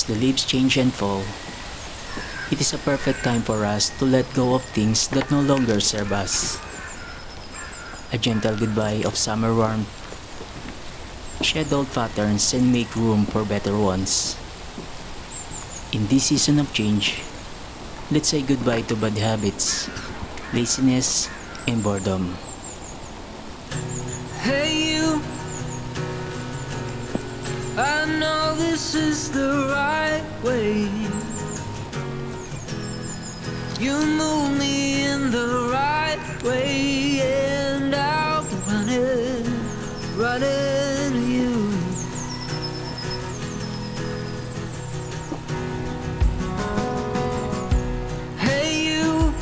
As the leaves change and fall, it is a perfect time for us to let go of things that no longer serve us. A gentle goodbye of summer warmth, shed old patterns and make room for better ones. In this season of change, let's say goodbye to bad habits, laziness, and boredom. Hey you, I know this is the right way. You move me in the right way, and I'll be running to you. Hey you,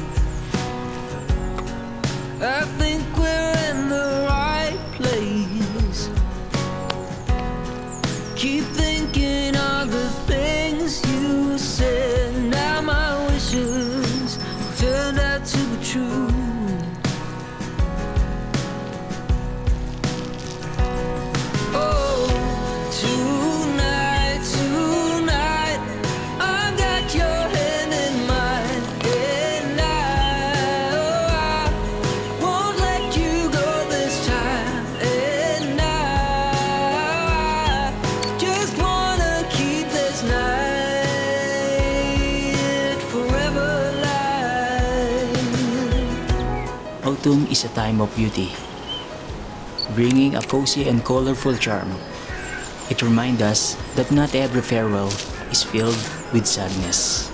I think we're in the right place. Keep thinking of the things you said. Now my wishes turned out to be true. Oh, tonight, I got your hand in mine, and I won't let you go this time. And I just wanna keep this night forever alive. Autumn is a time of beauty, bringing a cozy and colorful charm. It reminds us that not every farewell is filled with sadness.